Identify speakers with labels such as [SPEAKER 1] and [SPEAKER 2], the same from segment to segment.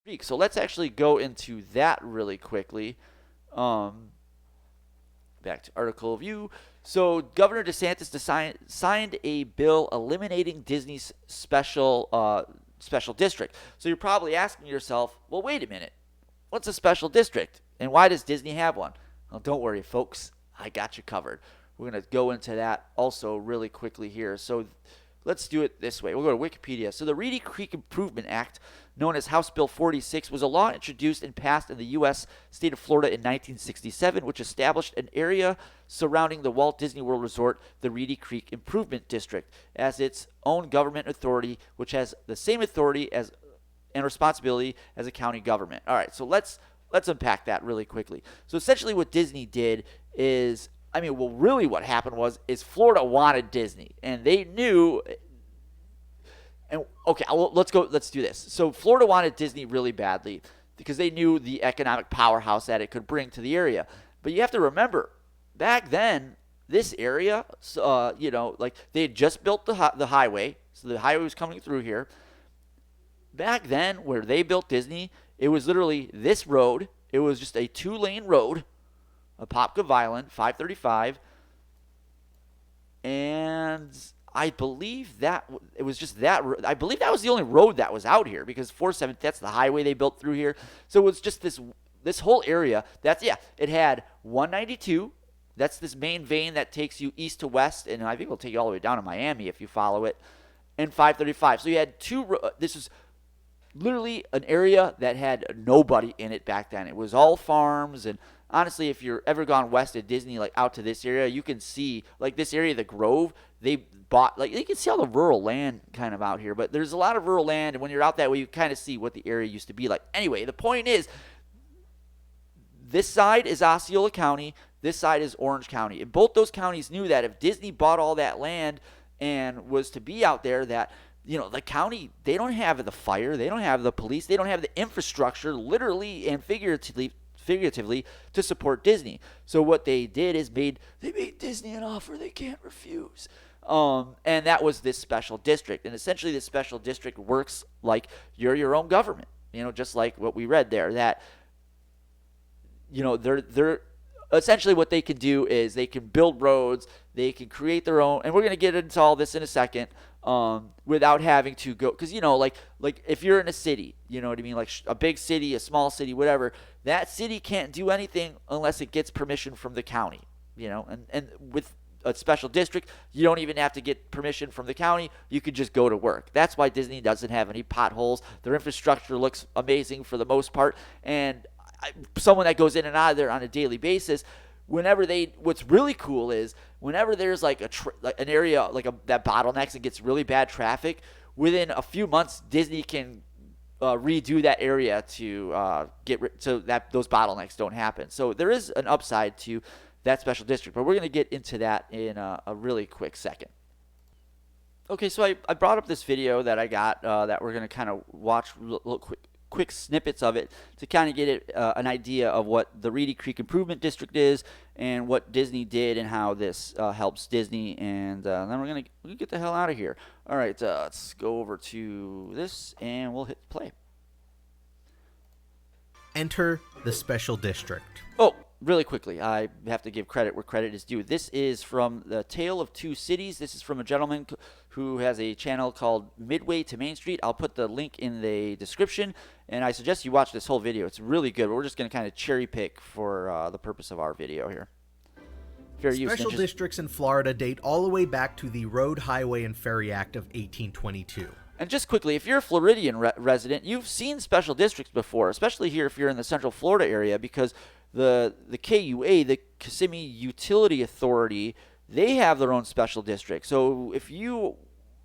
[SPEAKER 1] Creek. So let's actually go into that really quickly. Um, Back to article view. So Governor DeSantis signed a bill eliminating Disney's special district. So you're probably asking yourself, well, wait a minute, what's a special district, and why does Disney have one? Well, don't worry, folks, I got you covered. We're going to go into that also really quickly here. So let's do it this way. We'll go to Wikipedia. So the Reedy Creek Improvement Act, known as House Bill 46, was a law introduced and passed in the U.S. state of Florida in 1967, which established an area surrounding the Walt Disney World Resort, the Reedy Creek Improvement District, as its own government authority, which has the same authority as and responsibility as a county government. All right, so let's unpack that really quickly. So essentially what Disney did is, really what happened is Florida wanted Disney, and they knew. And okay, let's do this. So Florida wanted Disney really badly because they knew the economic powerhouse that it could bring to the area. But you have to remember, back then, this area, like they had just built the highway, so the highway was coming through here. Back then, where they built Disney, it was literally this road. It was just a 2-lane road, a Popka Island, 535, and I believe that it was just that. I believe that was the only road that was out here because 470. That's the highway they built through here. So it was just this whole area. It had 192. That's this main vein that takes you east to west, and I think it'll take you all the way down to Miami if you follow it. And 535. So you had two. This was literally an area that had nobody in it back then. It was all farms, and honestly, if you're ever gone west of Disney, like out to this area, you can see like this area, the Grove. They bought, like, you can see all the rural land kind of out here, but there's a lot of rural land, and when you're out that way, you kind of see what the area used to be like. Anyway, the point is, this side is Osceola County, this side is Orange County, and both those counties knew that if Disney bought all that land and was to be out there, that the county, they don't have the fire, they don't have the police, they don't have the infrastructure, literally and figuratively, to support Disney. So what they did is they made Disney an offer they can't refuse. And that was this special district. And essentially this special district works like you're your own government, just like what we read there, that, they're essentially what they can do is they can build roads, they can create their own, and we're going to get into all this in a second, without having to go, because, like if you're in a city, you know what I mean, like a big city, a small city, whatever, that city can't do anything unless it gets permission from the county, and with a special district, you don't even have to get permission from the county. You could just go to work. That's why Disney doesn't have any potholes. Their infrastructure looks amazing for the most part, and someone that goes in and out of there on a daily basis, what's really cool is whenever there's like an area like that bottlenecks and gets really bad traffic, within a few months Disney can redo that area to so that those bottlenecks don't happen. So there is an upside to that special district, but we're going to get into that in a really quick second. Okay, so I brought up this video that I got that we're going to kind of watch real quick snippets of it to kind of get an idea of what the Reedy Creek Improvement District is and what Disney did and how this helps Disney, and then we're going to get the hell out of here. All right, let's go over to this and we'll hit play.
[SPEAKER 2] Enter the special district.
[SPEAKER 1] Oh, really quickly, I have to give credit where credit is due. This is from The Tale of Two Cities. This is from a gentleman who has a channel called Midway to Main Street. I'll put the link in the description, and I suggest you watch this whole video. It's really good. We're just going to kind of cherry pick for the purpose of our video here. Fair use.
[SPEAKER 2] Special districts in Florida date all the way back to the Road, Highway, and Ferry Act of 1822.
[SPEAKER 1] And just quickly, if you're a Floridian resident, you've seen special districts before, especially here if you're in the Central Florida area, because the KUA, the Kissimmee Utility Authority, they have their own special district. So if you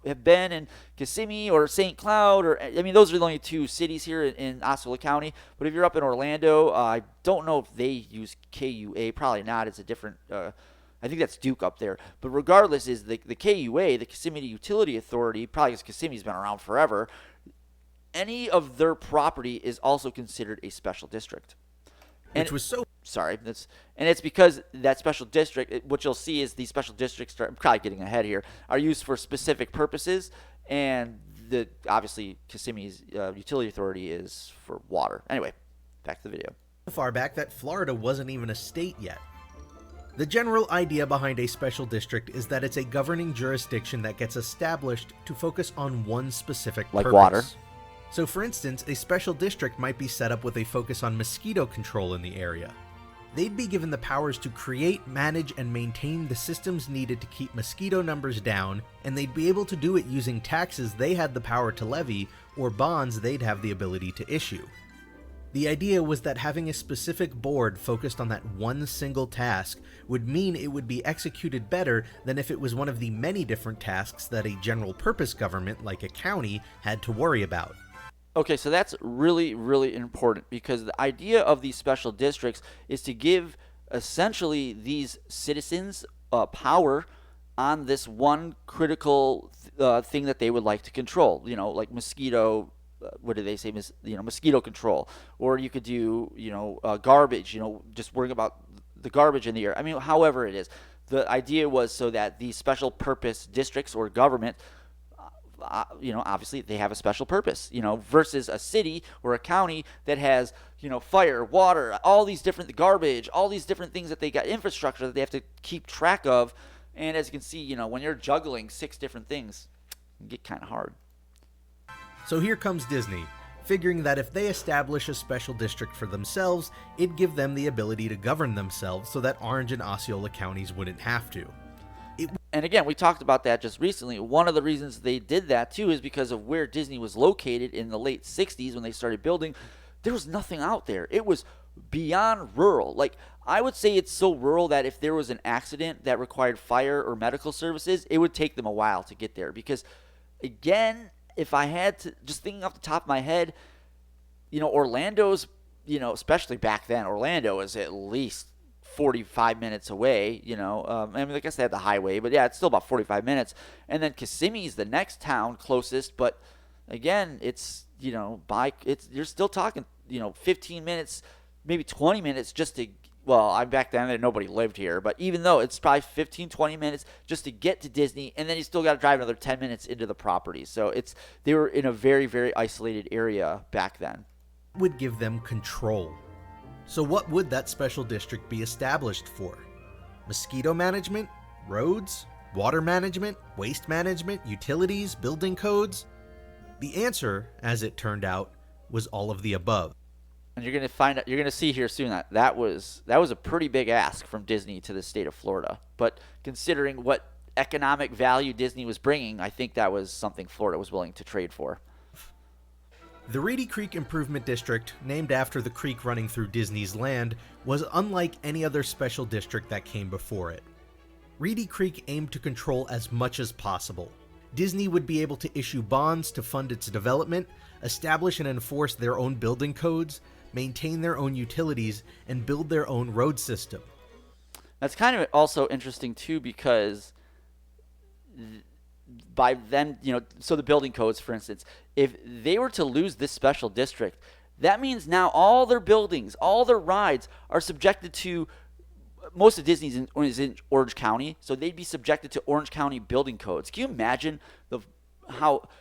[SPEAKER 1] have been in Kissimmee or St. Cloud, those are the only two cities here in Osceola County. But if you're up in Orlando, I don't know if they use KUA. Probably not. It's a different. I think that's Duke up there. But regardless, is the KUA, the Kissimmee Utility Authority, probably because Kissimmee's been around forever. Any of their property is also considered a special district.
[SPEAKER 2] Which was so...
[SPEAKER 1] Sorry. It's because that special district, what you'll see is these special districts, I'm probably getting ahead here, are used for specific purposes. And the obviously Kissimmee's utility authority is for water. Anyway, back to the video.
[SPEAKER 2] So far back that Florida wasn't even a state yet. The general idea behind a special district is that it's a governing jurisdiction that gets established to focus on one specific
[SPEAKER 1] Like
[SPEAKER 2] purpose.
[SPEAKER 1] water.
[SPEAKER 2] So for instance, a special district might be set up with a focus on mosquito control in the area. They'd be given the powers to create, manage, and maintain the systems needed to keep mosquito numbers down, and they'd be able to do it using taxes they had the power to levy or bonds they'd have the ability to issue. The idea was that having a specific board focused on that one single task would mean it would be executed better than if it was one of the many different tasks that a general purpose government like a county had to worry about.
[SPEAKER 1] Okay, so that's really, really important because the idea of these special districts is to give essentially these citizens power on this one critical thing that they would like to control. You know, like mosquito. What do they say? Mosquito control, or you could do garbage. Just worrying about the garbage in the air. I mean, however it is, the idea was so that these special purpose districts or government. Obviously they have a special purpose, versus a city or a county that has, fire, water, all these different garbage, all these different things that they got infrastructure that they have to keep track of. And as you can see, when you're juggling 6 different things, it can get kind of hard.
[SPEAKER 2] So here comes Disney, figuring that if they establish a special district for themselves, it'd give them the ability to govern themselves so that Orange and Osceola counties wouldn't have to.
[SPEAKER 1] And again, we talked about that just recently. One of the reasons they did that, too, is because of where Disney was located in the late 60s when they started building. There was nothing out there. It was beyond rural. Like, I would say it's so rural that if there was an accident that required fire or medical services, it would take them a while to get there. Because, again, if I had to, just thinking off the top of my head, Orlando's, especially back then, Orlando is at least 45 minutes away, I guess they had the highway, but yeah, it's still about 45 minutes. And then Kissimmee's the next town closest, but again, it's, you're still talking, 15 minutes, maybe 20 minutes just to, back then nobody lived here, but even though it's probably 15, 20 minutes just to get to Disney, and then you still got to drive another 10 minutes into the property. So they were in a very, very isolated area back then.
[SPEAKER 2] Would give them control. So what would that special district be established for? Mosquito management? Roads? Water management? Waste management? Utilities? Building codes? The answer, as it turned out, was all of the above.
[SPEAKER 1] And you're going to see here soon that was a pretty big ask from Disney to the state of Florida. But considering what economic value Disney was bringing, I think that was something Florida was willing to trade for.
[SPEAKER 2] The Reedy Creek Improvement District, named after the creek running through Disney's land, was unlike any other special district that came before it. Reedy Creek aimed to control as much as possible. Disney would be able to issue bonds to fund its development, establish and enforce their own building codes, maintain their own utilities, and build their own road system.
[SPEAKER 1] That's kind of also interesting, too, because by then, so the building codes, for instance, if they were to lose this special district, that means now all their buildings, all their rides are subjected to, most of Disney's is in Orange County, so they'd be subjected to Orange County building codes. Can you imagine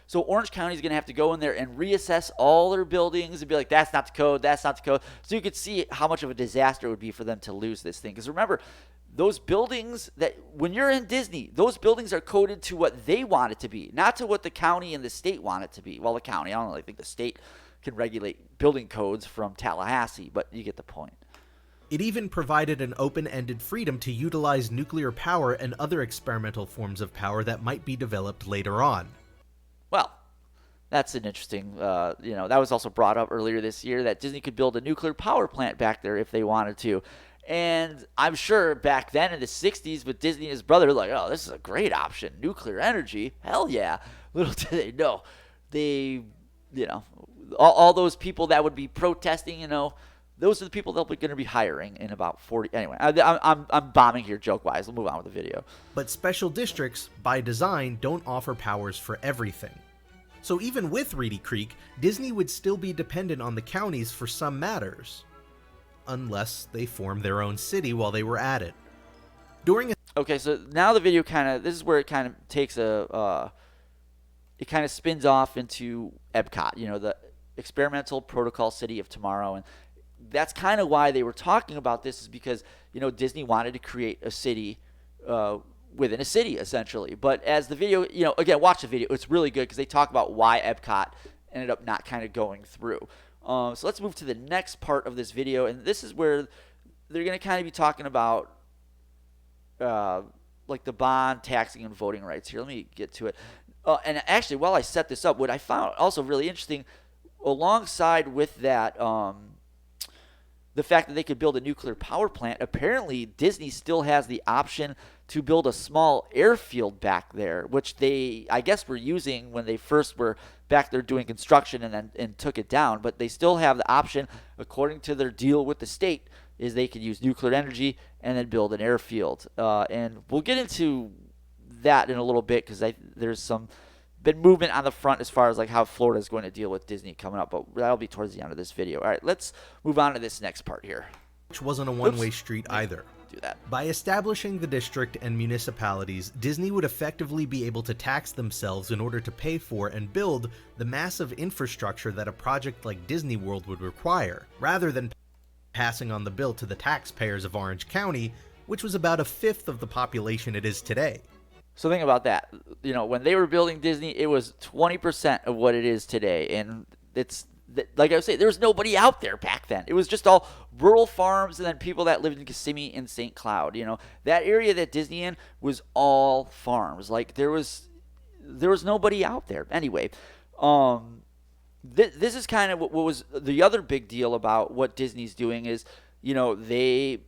[SPEAKER 1] so Orange County is going to have to go in there and reassess all their buildings and be like, that's not the code, that's not the code. So you could see how much of a disaster it would be for them to lose this thing. Because remember, those buildings that when you're in Disney, those buildings are coded to what they want it to be, not to what the county and the state want it to be. Well, the county, I don't really think the state can regulate building codes from Tallahassee, but you get the point.
[SPEAKER 2] It even provided an open-ended freedom to utilize nuclear power and other experimental forms of power that might be developed later on.
[SPEAKER 1] Well, that's an interesting, that was also brought up earlier this year that Disney could build a nuclear power plant back there if they wanted to. And I'm sure back then in the 60s with Disney and his brother, like, oh, this is a great option. Nuclear energy. Hell yeah. Little did they know. All those people that would be protesting, those are the people they're going to be hiring in about 40. Anyway, I'm bombing here joke-wise. We'll move on with the video.
[SPEAKER 2] But special districts, by design, don't offer powers for everything. So even with Reedy Creek, Disney would still be dependent on the counties for some matters. Unless they formed their own city while they were at it.
[SPEAKER 1] Okay, so now the video this is where it kind of takes a it kind of spins off into Epcot, the experimental protocol city of tomorrow. And that's kind of why they were talking about this, is because, Disney wanted to create a city within a city, essentially. But as the video, again, watch the video. It's really good because they talk about why Epcot ended up not kind of going through. So let's move to the next part of this video. And this is where they're going to kind of be talking about like the bond, taxing, and voting rights here. Let me get to it. And actually, while I set this up, what I found also really interesting, alongside with that, the fact that they could build a nuclear power plant, apparently Disney still has the option to build a small airfield back there, which they, I guess, were using when they first were back there doing construction and took it down. But they still have the option, according to their deal with the state, is they could use nuclear energy and then build an airfield. And we'll get into that in a little bit, because there's been movement on the front as far as like how Florida is going to deal with Disney coming up, but that'll be towards the end of this video. All right, let's move on to this next part here.
[SPEAKER 2] Which wasn't a one-way street either.
[SPEAKER 1] Do that.
[SPEAKER 2] By establishing the district and municipalities, Disney would effectively be able to tax themselves in order to pay for and build the massive infrastructure that a project like Disney World would require, rather than passing on the bill to the taxpayers of Orange County, which was about a fifth of the population it is today.
[SPEAKER 1] So think about that. When they were building Disney, it was 20% of what it is today. And it's, like I was saying, there was nobody out there back then. It was just all rural farms and then people that lived in Kissimmee and St. Cloud. That area that Disney in was all farms. Like there was nobody out there. Anyway, this is kind of what was the other big deal about what Disney's doing is, they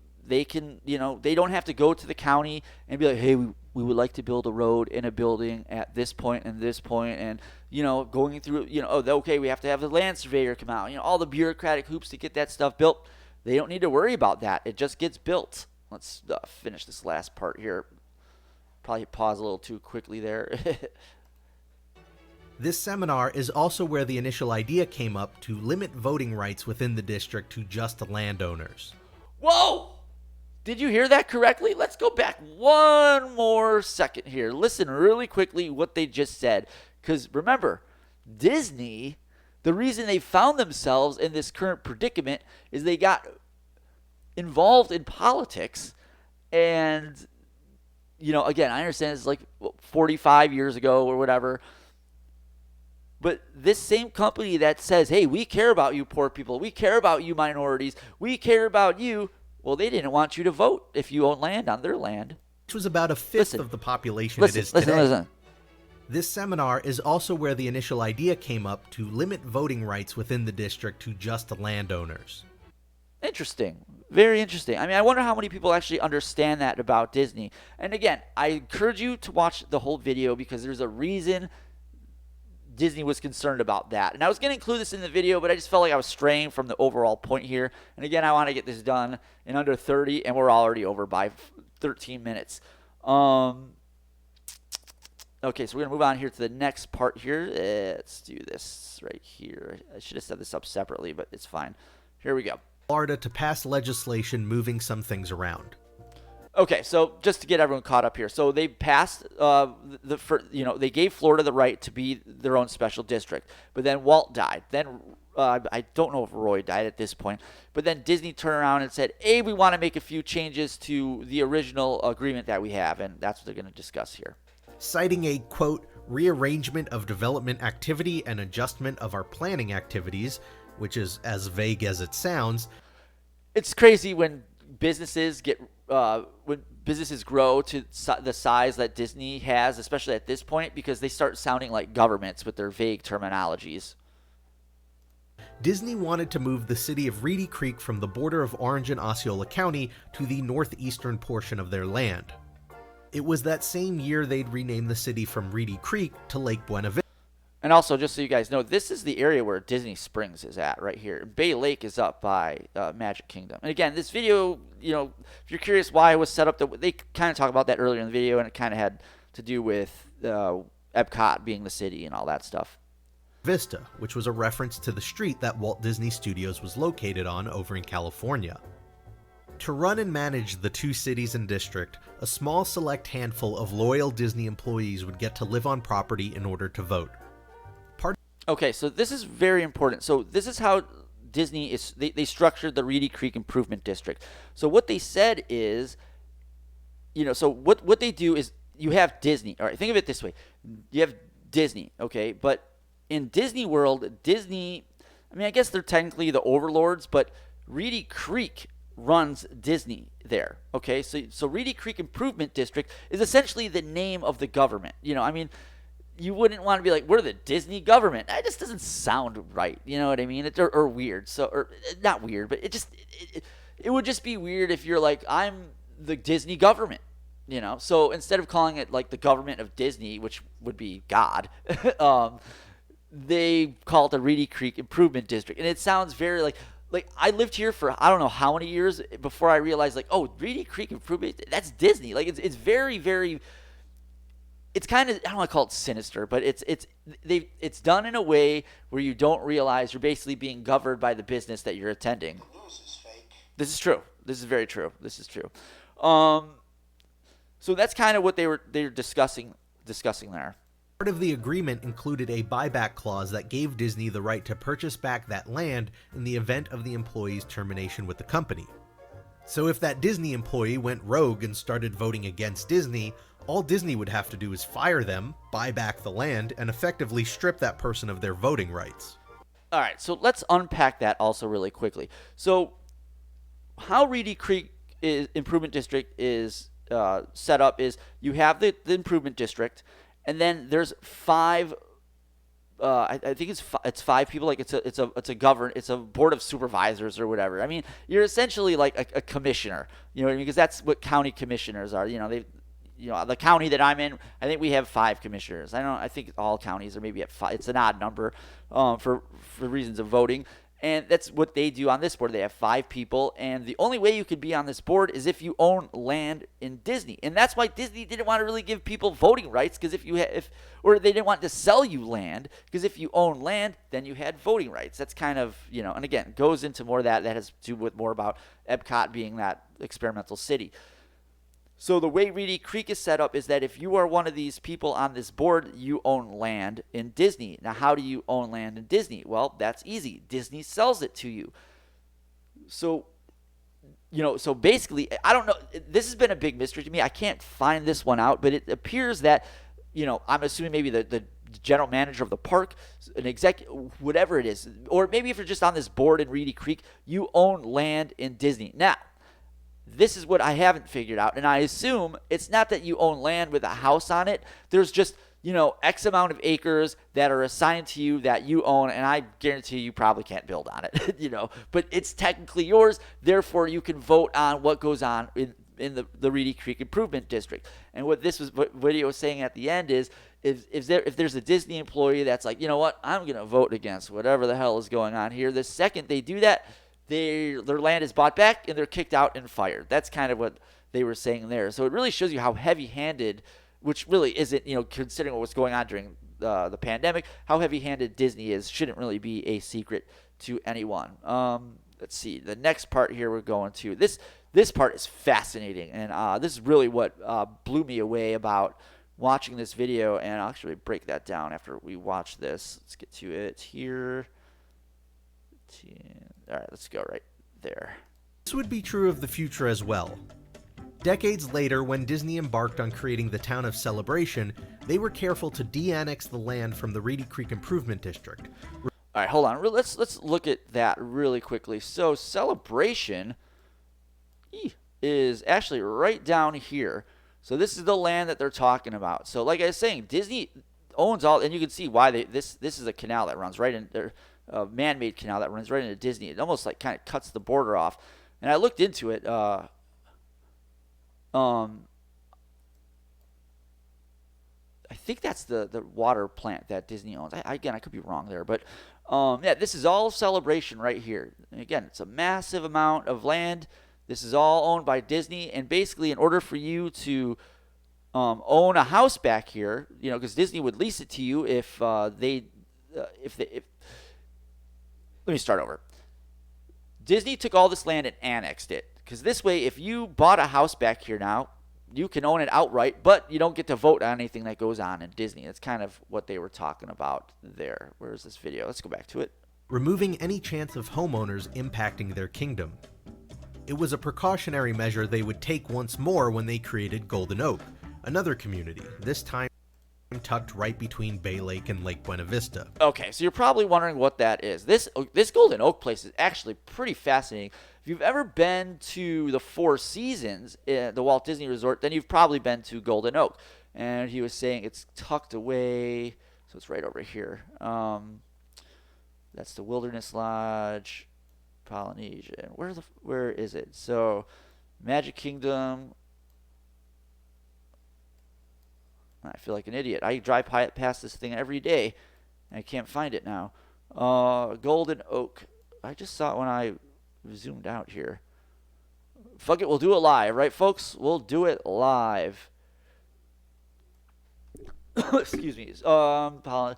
[SPEAKER 1] can, they don't have to go to the county and be like, hey, we would like to build a road in a building at this point and this point, and going through, okay, we have to have the land surveyor come out, all the bureaucratic hoops to get that stuff built. They don't need to worry about that. It just gets built. Let's finish this last part here. Probably pause a little too quickly there.
[SPEAKER 2] This seminar is also where the initial idea came up to limit voting rights within the district to just landowners.
[SPEAKER 1] Whoa! Did you hear that correctly? Let's go back one more second here. Listen really quickly what they just said. Because remember, Disney, the reason they found themselves in this current predicament is they got involved in politics. And, again, I understand it's like 45 years ago or whatever. But this same company that says, hey, we care about you poor people, we care about you minorities, we care about you, well, they didn't want you to vote if you own land on their land.
[SPEAKER 2] Which was about a fifth of the population it is today.
[SPEAKER 1] Listen.
[SPEAKER 2] This seminar is also where the initial idea came up to limit voting rights within the district to just landowners.
[SPEAKER 1] Interesting. Very interesting. I wonder how many people actually understand that about Disney. And again, I encourage you to watch the whole video because there's a reason Disney was concerned about that. And I was going to include this in the video, but I just felt like I was straying from the overall point here. And again, I want to get this done in under 30, and we're already over by 13 minutes. Okay, so we're going to move on here to the next part here. Let's do this right here. I should have set this up separately, but it's fine. Here we go.
[SPEAKER 2] Florida to pass legislation moving some things around.
[SPEAKER 1] Okay, so just to get everyone caught up here. So they passed they gave Florida the right to be their own special district. But then Walt died. Then I don't know if Roy died at this point. But then Disney turned around and said, hey, we want to make a few changes to the original agreement that we have. And that's what they're going to discuss here.
[SPEAKER 2] Citing a, quote, rearrangement of development activity and adjustment of our planning activities, which is as vague as it sounds.
[SPEAKER 1] It's crazy when businesses grow to the size that Disney has, especially at this point, because they start sounding like governments with their vague terminologies.
[SPEAKER 2] Disney wanted to move the city of Reedy Creek from the border of Orange and Osceola County to the northeastern portion of their land. It was that same year they'd renamed the city from Reedy Creek to Lake Buena Vista.
[SPEAKER 1] And also, just so you guys know, this is the area where Disney Springs is at right here. Bay Lake is up by Magic Kingdom. And again, this video, if you're curious why it was set up, they kind of talk about that earlier in the video, and it kind of had to do with Epcot being the city and all that stuff.
[SPEAKER 2] Vista, which was a reference to the street that Walt Disney Studios was located on over in California. To run and manage the two cities and district, a small select handful of loyal Disney employees would get to live on property in order to vote.
[SPEAKER 1] Okay, so this is very important. So this is how Disney is. They structured the Reedy Creek Improvement District. So what they said is, so what they do is you have Disney. All right, think of it this way: you have Disney, okay, but in Disney World, Disney. I mean, I guess they're technically the overlords, but Reedy Creek runs Disney there. Okay, so Reedy Creek Improvement District is essentially the name of the government. I mean. You wouldn't want to be like, we're the Disney government. That just doesn't sound right. You know what I mean? Or weird. Or not weird, but it would just be weird if you're like, I'm the Disney government. So instead of calling it like the government of Disney, which would be God, they call it the Reedy Creek Improvement District, and it sounds very like I lived here for I don't know how many years before I realized like, oh, Reedy Creek Improvement, that's Disney. Like it's very very. It's kind of, I don't want to call it sinister, but it's done in a way where you don't realize you're basically being governed by the business that you're attending.
[SPEAKER 3] The news is fake.
[SPEAKER 1] This is true. This is very true. This is true. So that's kind of what they're discussing there.
[SPEAKER 2] Part of the agreement included a buyback clause that gave Disney the right to purchase back that land in the event of the employee's termination with the company. So if that Disney employee went rogue and started voting against Disney, all Disney would have to do is fire them, buy back the land, and effectively strip that person of their voting rights.
[SPEAKER 1] All right, so let's unpack that also really quickly. So how Reedy Creek Improvement District is set up is you have the improvement district, and then there's five. I think it's five people. Like it's a board of supervisors or whatever. I mean, you're essentially like a commissioner. You know what I mean? Because that's what county commissioners are. The county that I'm in, I think we have 5 commissioners. I think all counties are maybe at 5. It's an odd number for reasons of voting. And that's what they do on this board. They have 5 people, and the only way you could be on this board is if you own land in Disney. And that's why Disney didn't want to really give people voting rights, because or they didn't want to sell you land, because if you own land, then you had voting rights. That's kind of, and again, goes into more of that has to do with more about Epcot being that experimental city. So the way Reedy Creek is set up is that if you are one of these people on this board, you own land in Disney. Now, how do you own land in Disney? Well, that's easy. Disney sells it to you. So, so basically, I don't know. This has been a big mystery to me. I can't find this one out, but it appears that, I'm assuming maybe the general manager of the park, an executive, whatever it is, or maybe if you're just on this board in Reedy Creek, you own land in Disney. Now, this is what I haven't figured out, and I assume it's not that you own land with a house on it. There's just, X amount of acres that are assigned to you that you own, and I guarantee you probably can't build on it, But it's technically yours, therefore you can vote on what goes on in the Reedy Creek Improvement District. And what video was saying at the end is, if there's a Disney employee that's like, you know what, I'm going to vote against whatever the hell is going on here, the second they do that, their land is bought back and they're kicked out and fired. That's kind of what they were saying there. So it really shows you how heavy-handed, which really isn't, considering what was going on during the pandemic, how heavy-handed Disney is. Shouldn't really be a secret to anyone. Let's see. The next part here we're going to. This part is fascinating, and this is really what blew me away about watching this video. And I'll actually break that down after we watch this. Let's get to it here. All right, let's go right there.
[SPEAKER 2] This would be true of the future as well. Decades later, when Disney embarked on creating the town of Celebration, they were careful to de-annex the land from the Reedy Creek Improvement District.
[SPEAKER 1] All right, hold on. Let's look at that really quickly. So Celebration is actually right down here. So this is the land that they're talking about. So like I was saying, Disney owns all, and you can see why this is a canal that runs right in there. A man-made canal that runs right into Disney. It almost like kind of cuts the border off. And I looked into it. I think that's the water plant that Disney owns. I could be wrong there, but this is all Celebration right here. And again, it's a massive amount of land. This is all owned by Disney, and basically, in order for you to own a house back here, because Disney would lease it to you if let me start over. Disney took all this land and annexed it, Because this way, if you bought a house back here now, you can own it outright, but you don't get to vote on anything that goes on in Disney. That's kind of what they were talking about there. Where's this video? Let's go back to it.
[SPEAKER 2] Removing any chance of homeowners impacting their kingdom. It was a precautionary measure they would take once more when they created Golden Oak, another community, this time tucked right between Bay Lake and Lake Buena Vista.
[SPEAKER 1] Okay, so you're probably wondering what that is. This Golden Oak place is actually pretty fascinating. If you've ever been to the Four Seasons, the Walt Disney Resort, then you've probably been to Golden Oak. And he was saying it's tucked away, so it's right over here. That's the Wilderness Lodge, Polynesian. Where is it? So, Magic Kingdom. I feel like an idiot. I drive past this thing every day, and I can't find it now. Golden Oak. I just saw it when I zoomed out here. Fuck it, we'll do it live, right, folks? We'll do it live. Excuse me. Let's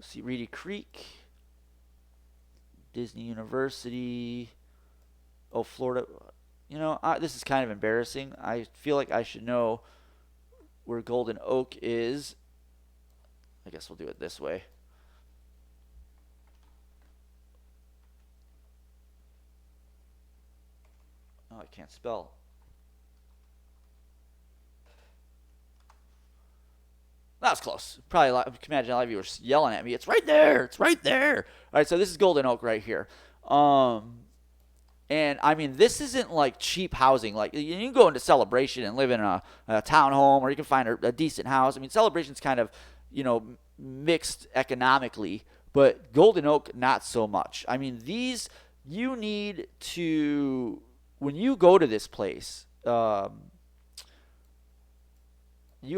[SPEAKER 1] see, Reedy Creek, Disney University. Oh, Florida. You know, this is kind of embarrassing. I feel like I should know where Golden Oak is. I guess we'll do it this way. Oh, I can't spell. That was close. Probably, I can imagine a lot of you were yelling at me. It's right there. It's right there. All right, so this is Golden Oak right here. And, I mean, this isn't, like, cheap housing. Like, you can go into Celebration and live in a townhome, or you can find a decent house. I mean, Celebration's kind of, you know, mixed economically, but Golden Oak, not so much. I mean, these, you need to, when you go to this place, you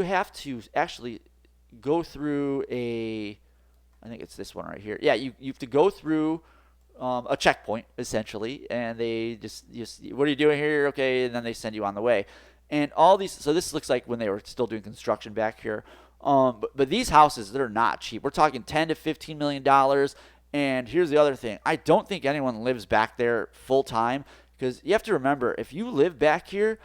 [SPEAKER 1] have to actually go through I think it's this one right here. Yeah, you have to go through a checkpoint, essentially, and they just, what are you doing here? Okay, and then they send you on the way. And all these, so this looks like when they were still doing construction back here. But these houses, they're not cheap. We're talking $10 to $15 million. And here's the other thing. I don't think anyone lives back there full time, because you have to remember, if you live back here,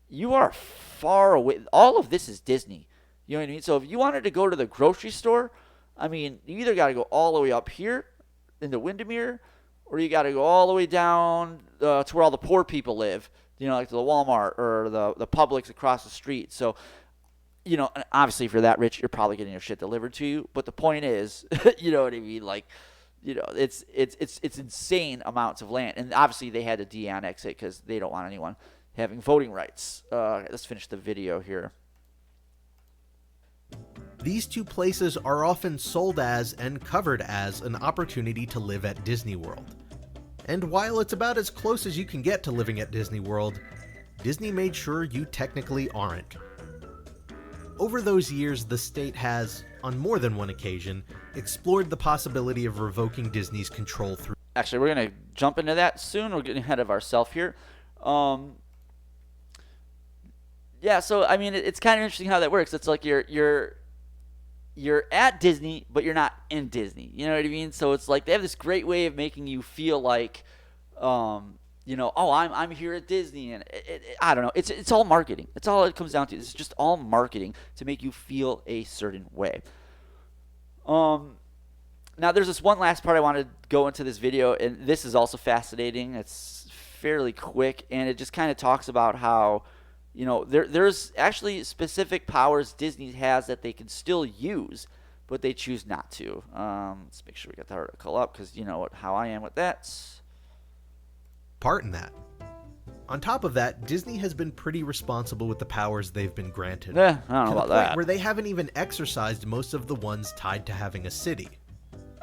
[SPEAKER 1] you are far away. All of this is Disney. You know what I mean? So if you wanted to go to the grocery store, I mean, you either got to go all the way up here into Windermere, or you got to go all the way down to where all the poor people live, you know, like to the Walmart or the Publix across the street. So, you know, obviously if you're that rich, you're probably getting your shit delivered to you. But the point is, you know what I mean? Like, you know, it's insane amounts of land. And obviously they had to de-annex it because they don't want anyone having voting rights. Let's finish the video here.
[SPEAKER 2] These two places are often sold as and covered as an opportunity to live at Disney World. And while it's about as close as you can get to living at Disney World, Disney made sure you technically aren't. Over those years, the state has, on more than one occasion, explored the possibility of revoking Disney's control through...
[SPEAKER 1] Actually, we're going to jump into that soon. We're getting ahead of ourselves here. Yeah, so, I mean, it's kind of interesting how that works. It's like you're at Disney, but you're not in Disney. You know what I mean? So it's like they have this great way of making you feel like, you know, oh, I'm here at Disney, and I don't know. It's all marketing. It's all it comes down to. It's just all marketing to make you feel a certain way. Now there's this one last part I want to go into this video, and this is also fascinating. It's fairly quick, and it just kind of talks about how, you know, there's actually specific powers Disney has that they can still use, but they choose not to. Let's make sure we got the article up, because you know how I am with that.
[SPEAKER 2] Part in that. On top of that, Disney has been pretty responsible with the powers they've been granted.
[SPEAKER 1] I don't know about that.
[SPEAKER 2] Where they haven't even exercised most of the ones tied to having a city.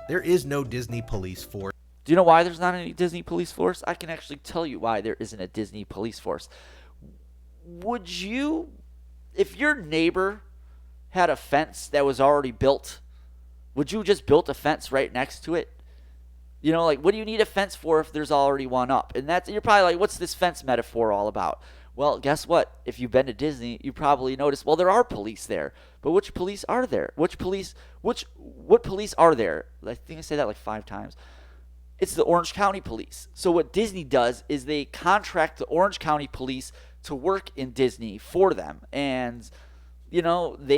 [SPEAKER 2] There is no Disney police force.
[SPEAKER 1] Do you know why there's not any Disney police force? I can actually tell you why there isn't a Disney police force. Would you, if your neighbor had a fence that was already built, would you just build a fence right next to it? You know, like, what do you need a fence for if there's already one up? And you're probably like, what's this fence metaphor all about? Well, guess what? If you've been to Disney, you probably noticed, well, there are police there. But which police are there? What police are there? I think I said that like 5 times. It's the Orange County Police. So what Disney does is they contract the Orange County Police to work in Disney for them. And, and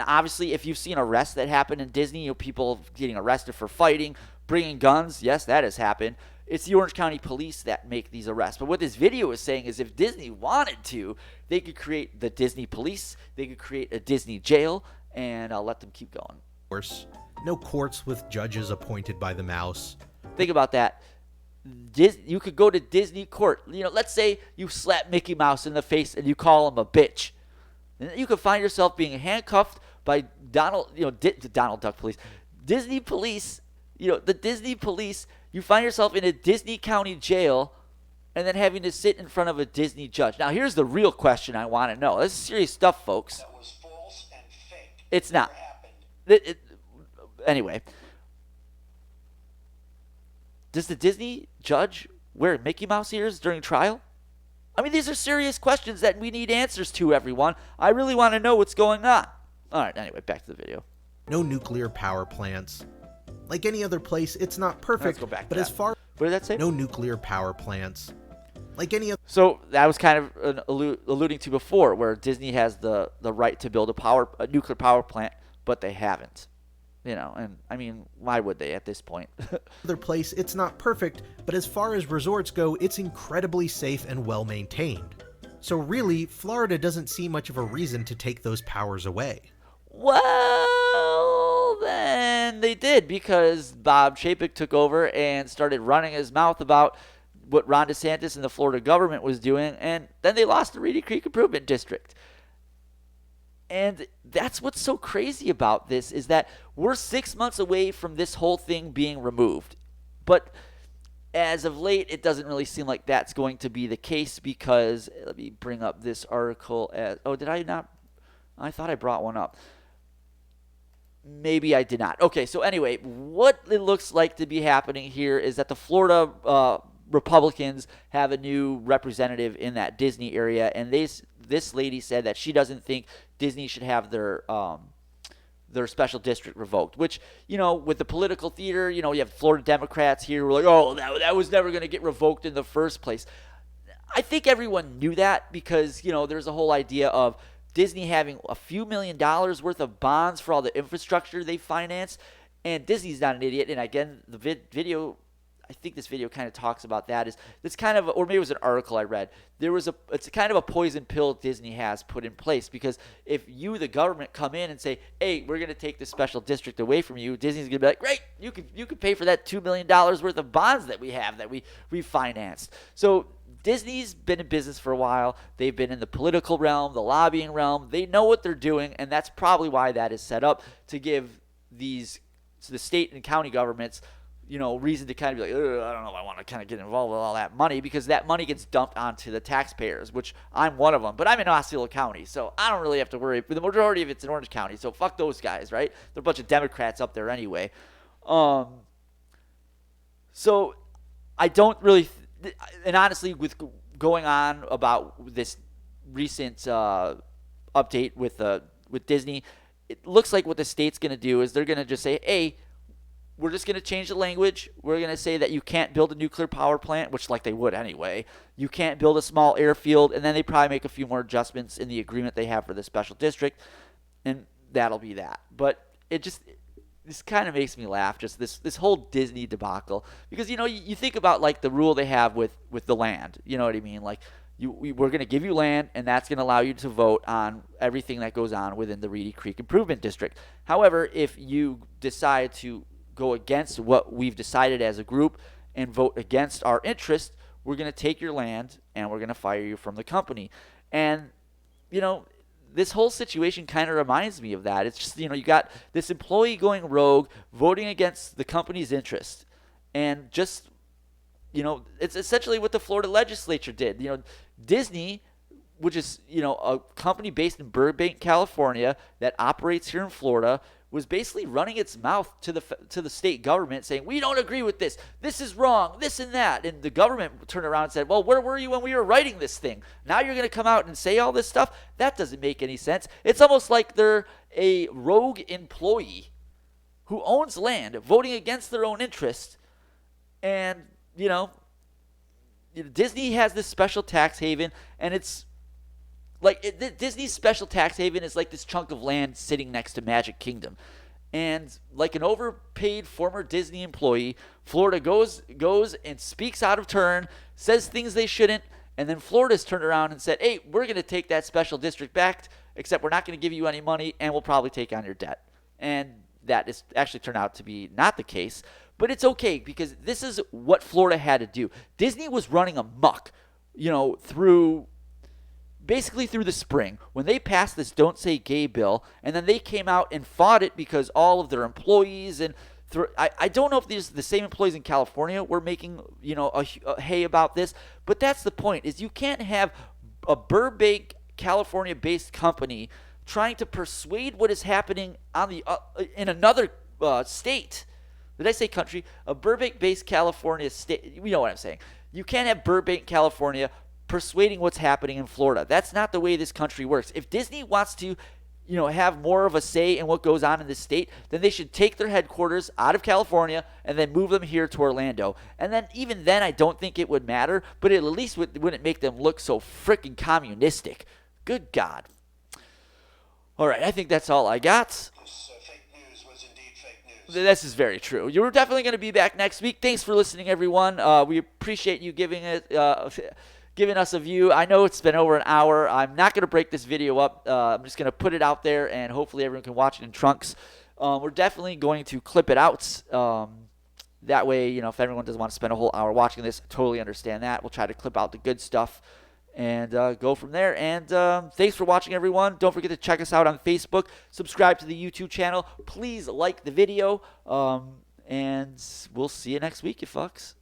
[SPEAKER 1] obviously if you've seen arrests that happen in Disney, people getting arrested for fighting, bringing guns, yes, that has happened. It's the Orange County Police that make these arrests. But what this video is saying is if Disney wanted to, they could create the Disney Police, they could create a Disney jail, and I'll let them keep going.
[SPEAKER 2] Of course, no courts with judges appointed by the mouse.
[SPEAKER 1] Think about that. You could go to Disney court. Let's say you slap Mickey Mouse in the face and you call him a bitch. And you could find yourself being handcuffed by the Donald Duck Police, Disney Police. The Disney Police. You find yourself in a Disney County jail, and then having to sit in front of a Disney judge. Now, here's the real question I want to know. This is serious stuff, folks.
[SPEAKER 3] That was false and fake.
[SPEAKER 1] It's not. Anyway. Does the Disney judge wear Mickey Mouse ears during trial? I mean, these are serious questions that we need answers to, everyone. I really want to know what's going on. All right, anyway, back to the video.
[SPEAKER 2] No nuclear power plants. Like any other place, it's not perfect.
[SPEAKER 1] Let's go back to
[SPEAKER 2] but
[SPEAKER 1] that.
[SPEAKER 2] as far
[SPEAKER 1] What did that say?
[SPEAKER 2] no nuclear power plants. Like any other.
[SPEAKER 1] So that was kind of alluding to before, where Disney has the right to build a nuclear power plant, but they haven't. And I mean, why would they at this point?
[SPEAKER 2] Other place, it's not perfect, but as far as resorts go, it's incredibly safe and well maintained. So really, Florida doesn't see much of a reason to take those powers away.
[SPEAKER 1] Well, then they did, because Bob Chapek took over and started running his mouth about what Ron DeSantis and the Florida government was doing, and then they lost the Reedy Creek Improvement District. And that's what's so crazy about this, is that we're 6 months away from this whole thing being removed. But as of late, it doesn't really seem like that's going to be the case, because let me bring up this article. Did I not? I thought I brought one up. Maybe I did not. Okay, so anyway, what it looks like to be happening here is that the Florida Republicans have a new representative in that Disney area, and this lady said that she doesn't think Disney should have their special district revoked, which, with the political theater, you have Florida Democrats here who are like, oh, that was never going to get revoked in the first place. I think everyone knew that, because, there's a whole idea of Disney having a few $1 million worth of bonds for all the infrastructure they finance, and Disney's not an idiot. And again, the video, I think this video kind of talks about that. Is this kind of, or maybe it was an article I read. It's kind of a poison pill Disney has put in place, because if you, the government, come in and say, hey, we're going to take this special district away from you, Disney's going to be like, great, you can pay for that $2 million worth of bonds that we have, that we financed. So Disney's been in business for a while. They've been in the political realm, the lobbying realm. They know what they're doing, and that's probably why that is set up, to give the state and county governments, reason to kind of be like, I don't know if I want to kind of get involved with all that money, because that money gets dumped onto the taxpayers, which I'm one of them. But I'm in Osceola County, so I don't really have to worry. The majority of it's in Orange County, so fuck those guys, right? They're a bunch of Democrats up there anyway. So I don't really, and honestly, with going on about this recent update with Disney, it looks like what the state's going to do is they're going to just say, hey, we're just going to change the language. We're going to say that you can't build a nuclear power plant, which like they would anyway. You can't build a small airfield, and then they probably make a few more adjustments in the agreement they have for the special district, and that'll be that. But this kind of makes me laugh, just this whole Disney debacle, because you think about like the rule they have with the land. You know what I mean? Like we're going to give you land, and that's going to allow you to vote on everything that goes on within the Reedy Creek Improvement District. However, if you decide to go against what we've decided as a group and vote against our interest, we're going to take your land and we're going to fire you from the company. And this whole situation kind of reminds me of that. It's just, you got this employee going rogue, voting against the company's interest, and just, it's essentially what the Florida legislature did. Disney, which is, a company based in Burbank, California, that operates here in Florida, was basically running its mouth to the state government, saying, we don't agree with this. This is wrong, this and that. And the government turned around and said, well, where were you when we were writing this thing? Now you're going to come out and say all this stuff? That doesn't make any sense. It's almost like they're a rogue employee who owns land voting against their own interest. And, Disney has this special tax haven, and it's like Disney's special tax haven is like this chunk of land sitting next to Magic Kingdom. And like an overpaid former Disney employee, Florida goes and speaks out of turn, says things they shouldn't, and then Florida's turned around and said, hey, we're going to take that special district back, except we're not going to give you any money, and we'll probably take on your debt. And that is actually turned out to be not the case. But it's okay, because this is what Florida had to do. Disney was running amok, through the spring when they passed this Don't Say Gay bill, and then they came out and fought it because all of their employees and I don't know if these the same employees in California were making a hay about this, but that's the point, is you can't have a Burbank, California-based company trying to persuade what is happening on the in another state. Did I say country? A Burbank-based California state. You know what I'm saying. You can't have Burbank, California persuading what's happening in Florida. That's not the way this country works. If Disney wants to, have more of a say in what goes on in this state, then they should take their headquarters out of California and then move them here to Orlando. And then even then, I don't think it would matter, but it at least wouldn't make them look so freaking communistic. Good God. All right, I think that's all I got.
[SPEAKER 3] This fake news was indeed fake news.
[SPEAKER 1] This is very true. You're definitely going to be back next week. Thanks for listening, everyone. We appreciate you giving us a view. I know it's been over an hour. I'm not going to break this video up. I'm just going to put it out there, and hopefully everyone can watch it in trunks. We're definitely going to clip it out. That way, if everyone doesn't want to spend a whole hour watching this, I totally understand that. We'll try to clip out the good stuff and go from there. And thanks for watching, everyone. Don't forget to check us out on Facebook. Subscribe to the YouTube channel. Please like the video. And we'll see you next week, you fucks.